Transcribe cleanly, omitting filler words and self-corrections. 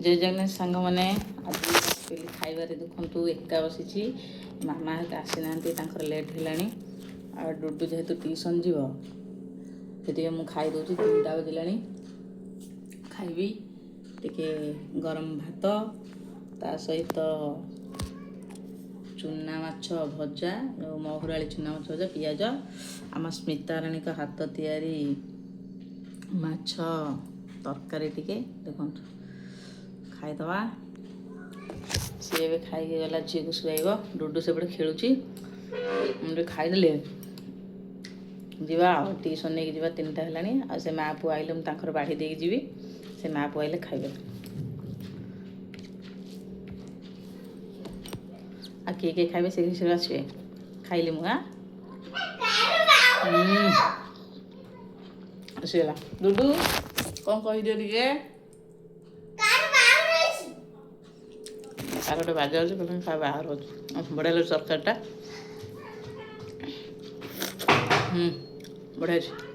जय जगन्नाथ सांग मैंने आज पेली खाइबारे देखु एका बसी मामा आसी ना लेट है आ डुडू जेहेतु ट्यूशन जीव से मुझे खाई दूसरी 3टा बजला खाइबी टिके गरम भात ता सहित चुना माछ भजा महुराली चुना माछ भजा पियाज आम स्मिता राणी का हाथ तैयारी माछ तरकारी टिके देखो खाईदवा सी ए खाई गला झी को शुआब डुडू सेपटे खेलुची मुझे खाईदे जीवा ट्यूशन नहीं जीवा 3टा है से माँ पु आइले मुझे बाढ़ी देकी जीवी से माँ पु आइले खाइबे आ किए खाइबे से आसवे खाइली मुआ आसगला डुडू कौन कहीदियो टिके तार गोटे बाजा अच्छे कहते बाहर हो बढ़िया लगे तरकारीटा बढ़िया अच्छे।